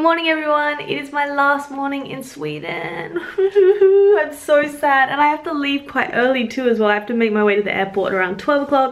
morning everyone, it is my last morning in Sweden. I'm so sad and I have to leave quite early too as well. I have to make my way to the airport around 12 o'clock.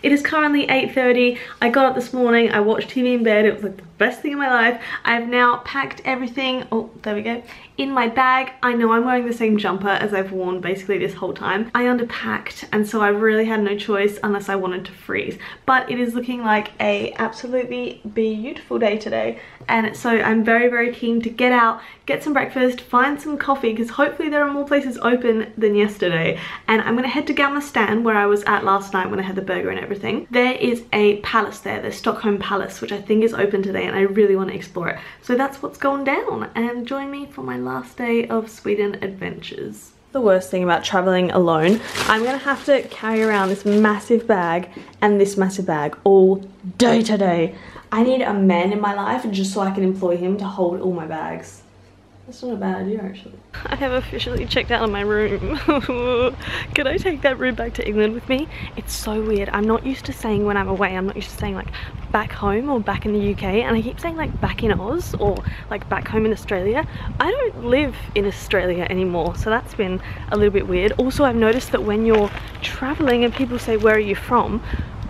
It is currently 8:30. I got up this morning, I watched TV in bed, it was like the best thing in my life. I have now packed everything, oh there we go, in my bag. I know I'm wearing the same jumper as I've worn basically this whole time. I underpacked and so I really had no choice unless I wanted to freeze. But it is looking like a absolutely beautiful day today. And so I'm very keen to get out, get some breakfast, find some coffee because hopefully there are more places open than yesterday. And I'm gonna head to Gamla Stan where I was at last night when I had the burger and everything. There is a palace there, the Stockholm Palace, which I think is open today and I really want to explore it. So that's what's going down, and join me for my last day of Sweden adventures. The worst thing about traveling alone, I'm gonna have to carry around this massive bag and this massive bag all day today. I need a man in my life just so I can employ him to hold all my bags. That's not a bad idea actually. I have officially checked out of my room. Could I take that room back to England with me? It's so weird. I'm not used to saying when I'm away, I'm not used to saying like back home or back in the UK, and I keep saying like back in Oz or like back home in Australia. I don't live in Australia anymore, so that's been a little bit weird. Also, I've noticed that when you're traveling and people say where are you from,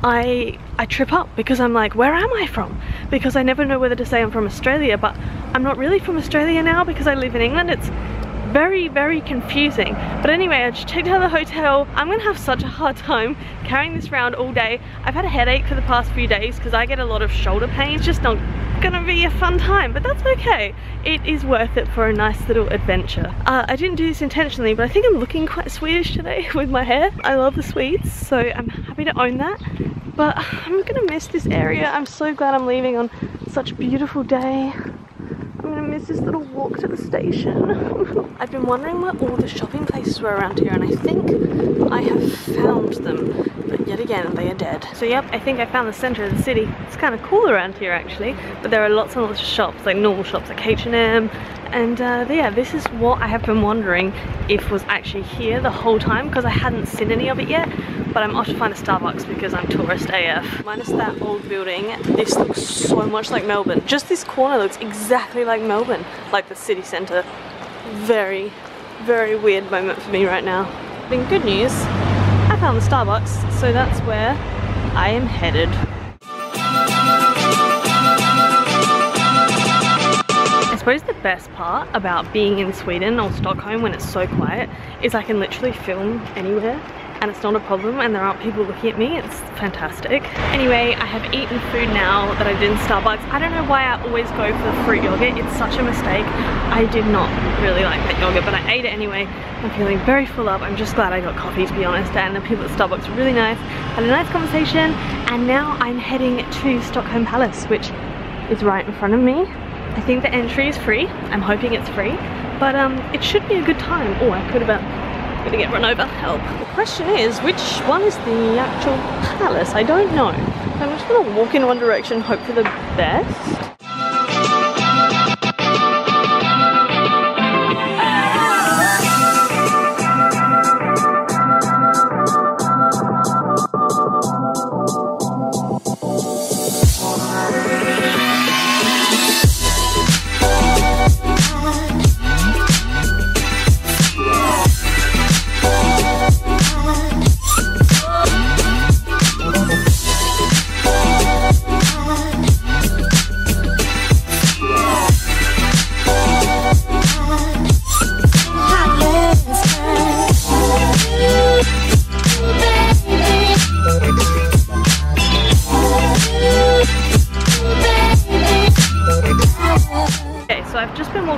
I trip up because I'm like, where am I from? Because I never know whether to say I'm from Australia, but I'm not really from Australia now because I live in England. It's very confusing. But anyway, I just checked out the hotel. I'm gonna have such a hard time carrying this around all day. I've had a headache for the past few days because I get a lot of shoulder pain. It's just not gonna be a fun time, but that's okay. It is worth it for a nice little adventure. I didn't do this intentionally, but I think I'm looking quite Swedish today with my hair. I love the Swedes, so I'm happy to own that. But I'm gonna miss this area. I'm so glad I'm leaving on such a beautiful day. I'm gonna miss this little walk to the station. I've been wondering where all the shopping places were around here, and I think I have found them. But yet again, they are dead. So yep, I think I found the center of the city. It's kind of cool around here actually, but there are lots and lots of shops, like normal shops like H&M. And yeah, this is what I have been wondering if was actually here the whole time, because I hadn't seen any of it yet. But I'm off to find a Starbucks because I'm tourist AF. Minus that old building, this looks so much like Melbourne. Just this corner looks exactly like Melbourne, like the city centre. Very weird moment for me right now. But in good news, I found the Starbucks, so that's where I am headed. I suppose the best part about being in Sweden or Stockholm when it's so quiet is I can literally film anywhere and it's not a problem and there aren't people looking at me. It's fantastic. Anyway, I have eaten food now that I did in Starbucks. I don't know why I always go for the fruit yogurt. It's such a mistake. I did not really like that yogurt, but I ate it anyway. I'm feeling very full up. I'm just glad I got coffee, to be honest, and the people at Starbucks were really nice. Had a nice conversation, and now I'm heading to Stockholm Palace, which is right in front of me. I think the entry is free. I'm hoping it's free, but it should be a good time. Oh, I could have gonna get run over. Help. The question is, which one is the actual palace? I don't know. So I'm just gonna walk in one direction, hope for the best.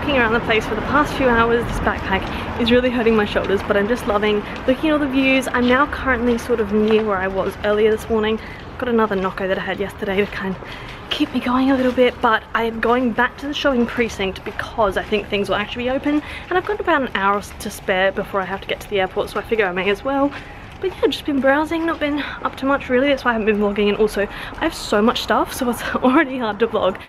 Around the place for the past few hours. This backpack is really hurting my shoulders, but I'm just loving looking at all the views. I'm now currently sort of near where I was earlier this morning. I've got another Nocco that I had yesterday to kind of keep me going a little bit, but I am going back to the shopping precinct because I think things will actually be open, and I've got about an hour to spare before I have to get to the airport, so I figure I may as well. But yeah, just been browsing, not been up to much really. That's why I haven't been vlogging, and also I have so much stuff, so it's already hard to vlog.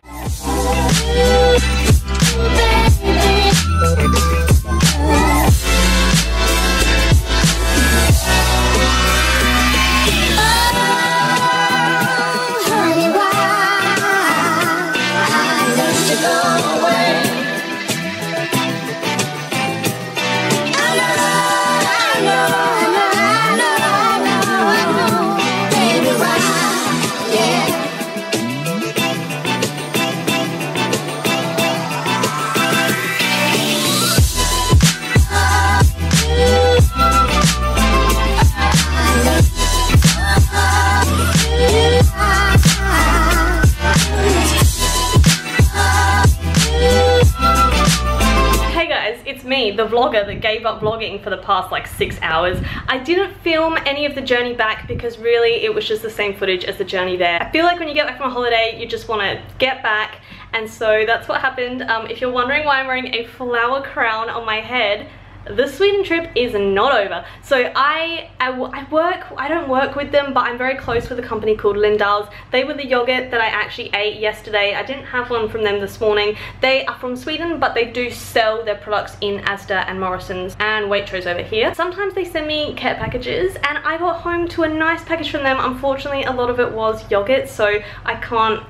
me, the vlogger that gave up vlogging for the past like 6 hours. I didn't film any of the journey back because really it was just the same footage as the journey there. I feel like when you get back from a holiday, you just want to get back, and so that's what happened. If you're wondering why I'm wearing a flower crown on my head, the Sweden trip is not over. So I don't work with them, but I'm very close with a company called Lindahls. They were the yogurt that I actually ate yesterday. I didn't have one from them this morning. They are from Sweden, but they do sell their products in Asda and Morrisons and Waitrose over here. Sometimes they send me care packages, and I got home to a nice package from them. Unfortunately, a lot of it was yogurt, so I can't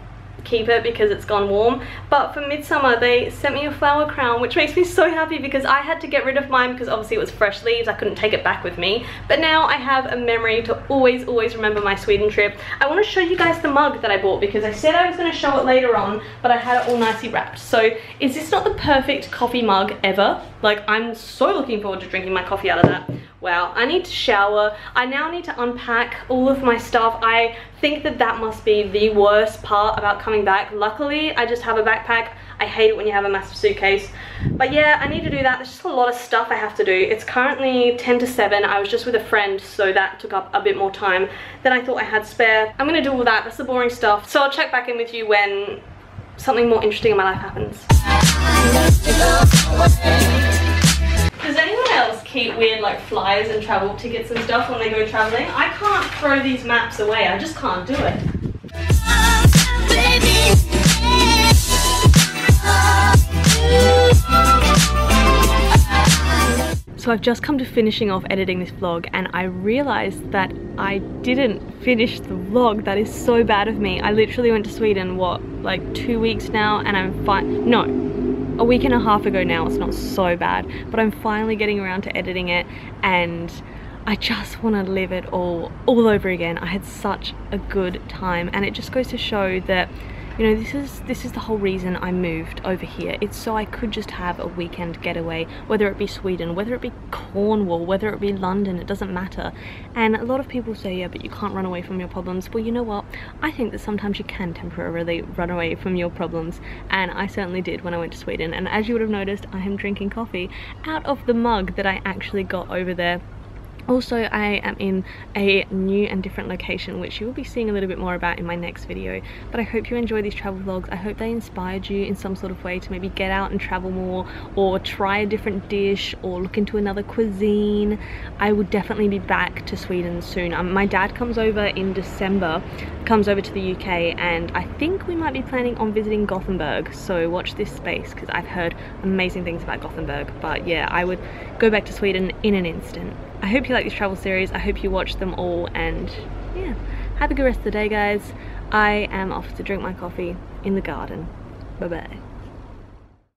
keep it because it's gone warm. But for midsummer they sent me a flower crown, which makes me so happy because I had to get rid of mine because obviously it was fresh leaves. I couldn't take it back with me, but now I have a memory to always remember my Sweden trip. I want to show you guys the mug that I bought because I said I was going to show it later on, but I had it all nicely wrapped. So is this not the perfect coffee mug ever? Like, I'm so looking forward to drinking my coffee out of that. Wow, I need to shower. I now need to unpack all of my stuff. I think that that must be the worst part about coming back. Luckily, I just have a backpack. I hate it when you have a massive suitcase. But yeah, I need to do that. There's just a lot of stuff I have to do. It's currently 10 to 7. I was just with a friend, so that took up a bit more time than I thought I had spare. I'm gonna do all that. That's the boring stuff. So I'll check back in with you when something more interesting in my life happens. Does anyone else keep weird like flyers and travel tickets and stuff when they go traveling? I can't throw these maps away. I just can't do it. So I've just come to finishing off editing this vlog, and I realized that I didn't finish the vlog. That is so bad of me. I literally went to Sweden, what, like 2 weeks now, and I'm fine. No, a week and a half ago now. It's not so bad, but I'm finally getting around to editing it, and I just want to live it all over again. I had such a good time, and it just goes to show that, you know, this is the whole reason I moved over here. It's so I could just have a weekend getaway, whether it be Sweden, whether it be Cornwall, whether it be London, it doesn't matter. And a lot of people say, yeah, but you can't run away from your problems. Well, you know what? I think that sometimes you can temporarily run away from your problems, and I certainly did when I went to Sweden. And as you would have noticed, I am drinking coffee out of the mug that I actually got over there. Also, I am in a new and different location, which you will be seeing a little bit more about in my next video. But I hope you enjoy these travel vlogs. I hope they inspired you in some sort of way to maybe get out and travel more, or try a different dish, or look into another cuisine. I will definitely be back to Sweden soon. My dad comes over in December, comes over to the UK, and I think we might be planning on visiting Gothenburg. So watch this space because I've heard amazing things about Gothenburg. But yeah, I would go back to Sweden in an instant. I hope you like this travel series. I hope you watch them all, and yeah, have a good rest of the day, guys. I am off to drink my coffee in the garden. Bye bye.